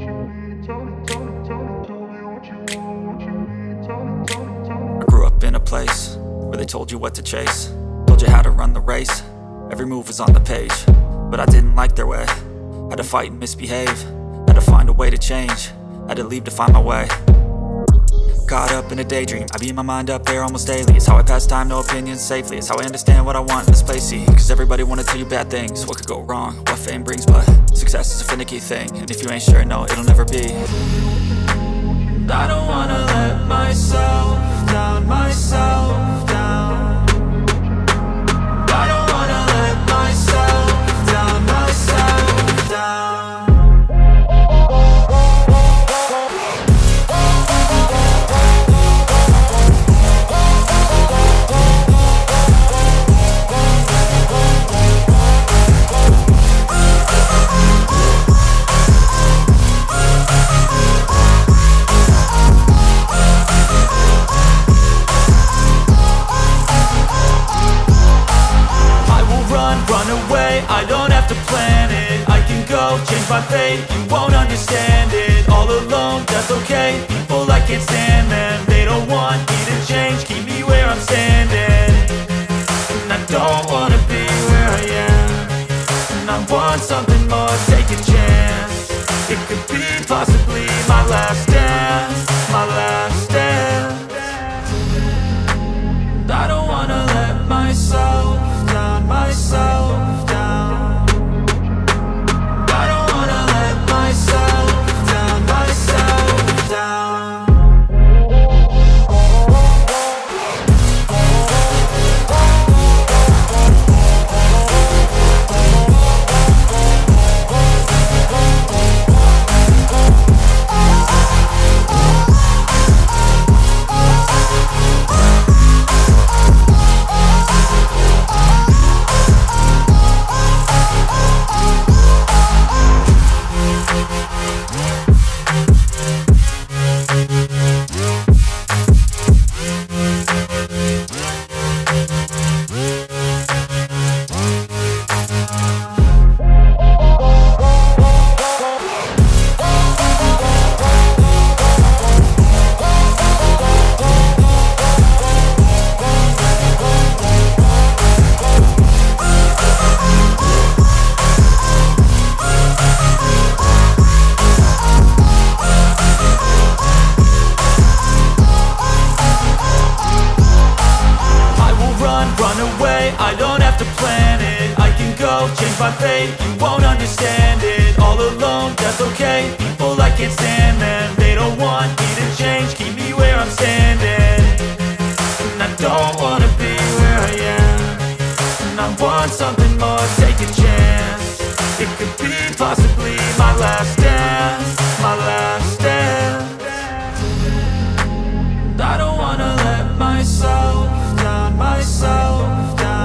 I grew up in a place where they told you what to chase, told you how to run the race. Every move was on the page, but I didn't like their way. Had to fight and misbehave, had to find a way to change, had to leave to find my way. Caught up in a daydream, I beat my mind up there almost daily. It's how I pass time, no opinions safely. It's how I understand what I want in this place, see. Cause everybody wanna tell you bad things, what could go wrong, what fame brings. But success is a finicky thing, and if you ain't sure, no, it'll never be. I don't wanna let myself down, myself down. I don't wanna let myself down, myself down. I don't have to plan it, I can go change my fate. You won't understand it, all alone, that's okay. People I can't stand them, they don't want me to change. Keep me where I'm standing, and I don't wanna be where I am. And I want something more, take a chance. It could be possibly my last dance, my last dance. I don't wanna let myself down, myself down. I don't have to plan it, I can go change my fate. You won't understand it, all alone, that's okay. People I can't stand them, they don't want me to change. Keep me where I'm standing, and I don't wanna be where I am. And I want something more, take a chance. It could be possibly my last dance, my last dance. I don't wanna let myself down, myself down.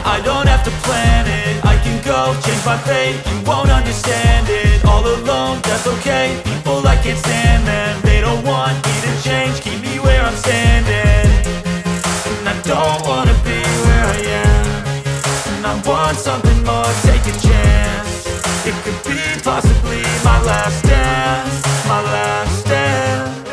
I don't have to plan it, I can go change my fate. You won't understand it, all alone, that's okay. People I can't stand them, they don't want me to change. Keep me where I'm standing, and I don't wanna be where I am. And I want something more, take a chance. It could be possibly my last dance, my last dance.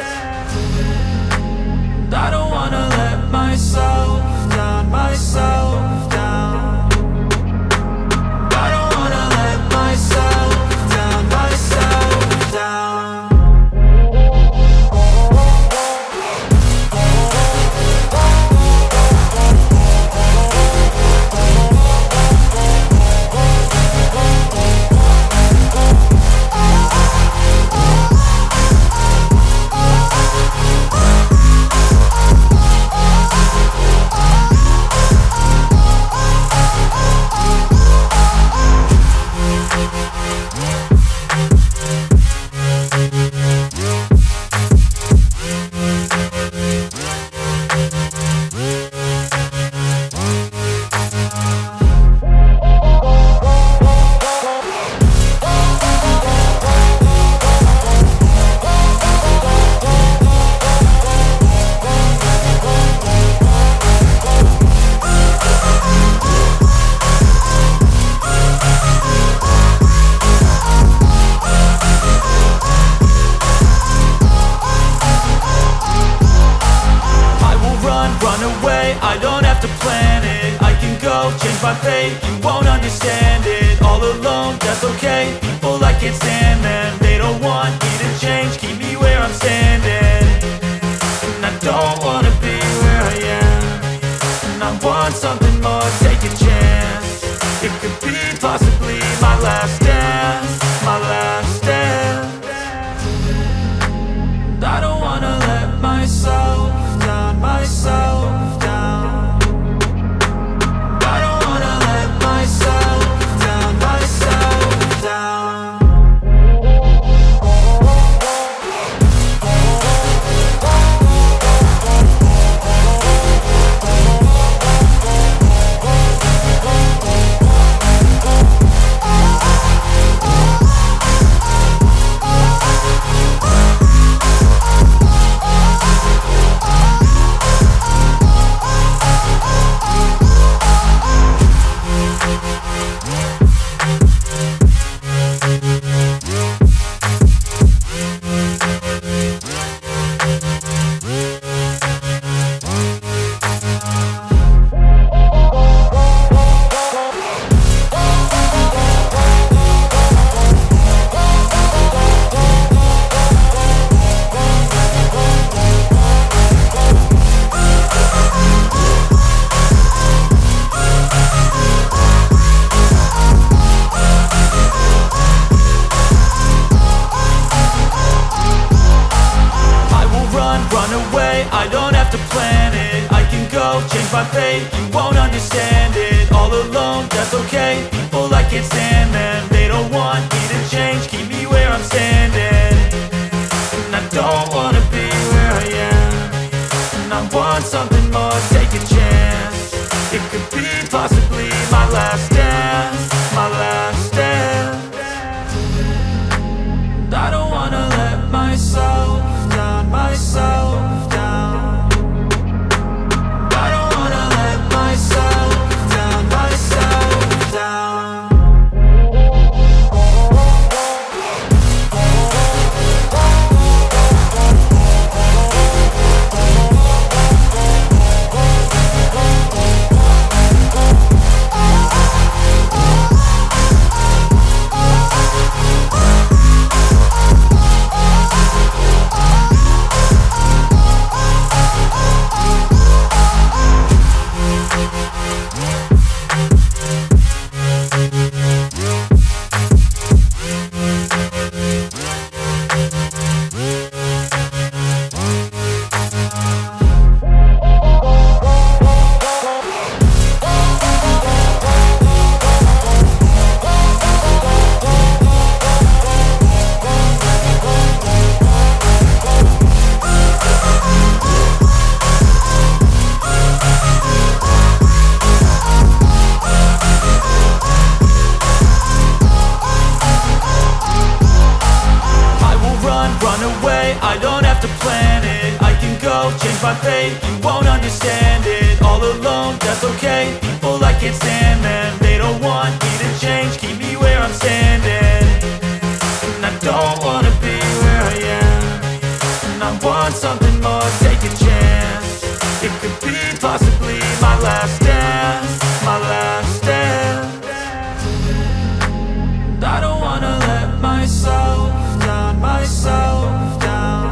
my fate, you won't understand it. All alone, that's okay, people I can't stand them. They don't want me to change, keep me where I'm standing. And I don't wanna be where I am, and I want something more, take a chance. It could be possibly my last dance, my last dance. And I don't wanna let myself down, myself down. I don't wanna let myself down, myself down. I don't have to plan it, I can go change my fate. You won't understand it, all alone, that's okay. People I can't stand them, they don't want me to change, keep me where I'm standing. And I don't wanna be where I am, and I want something more, take a chance. It could be possibly my last dance, my last dance. And I don't wanna let myself down, myself down. I don't have to plan it, I can go change my fate. You won't understand it, all alone, that's okay. People I can't stand them, they don't want me to change, keep me where I'm standing. And I don't wanna be where I am, and I want something more, take a chance. It could be possibly my last dance, my last dance. And I don't wanna let myself down, myself down.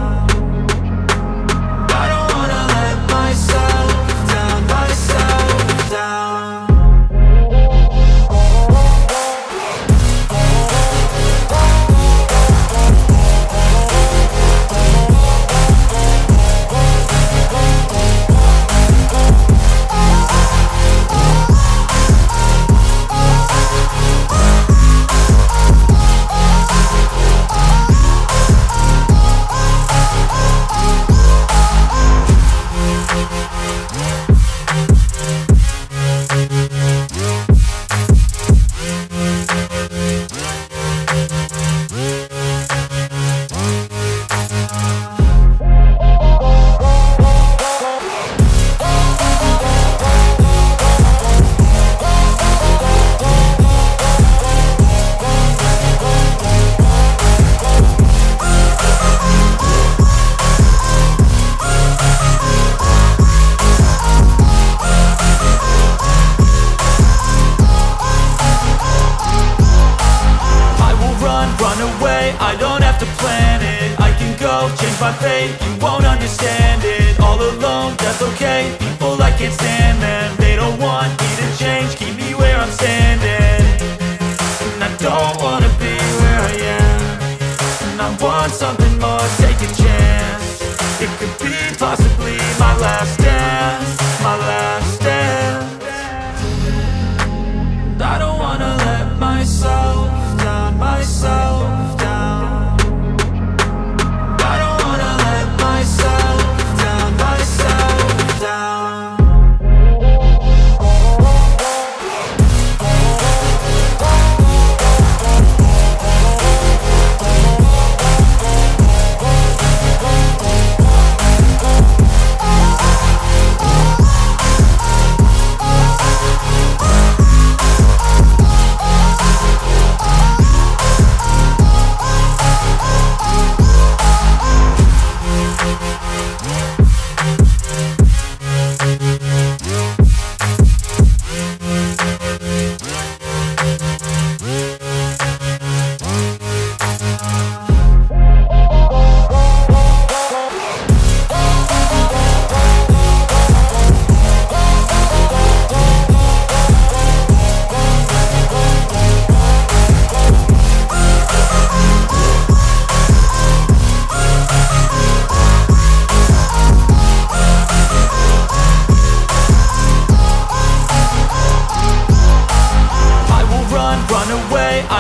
fate, you won't understand it. All alone, that's okay, people I can't stand them. They don't want me to change, keep me where I'm standing. And I don't wanna be where I am, and I want something more, take a chance. It could be possibly my last dance, my last dance. And I don't wanna let myself down, myself down. I don't wanna let myself down, myself down.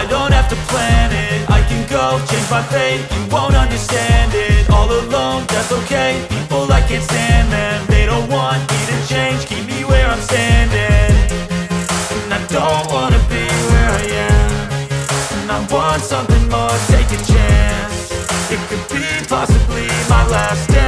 I don't have to plan it, I can go change my fate. You won't understand it, all alone, that's okay. People I can't stand them, they don't want me to change, keep me where I'm standing. And I don't wanna be where I am, and I want something more, take a chance. It could be possibly my last day.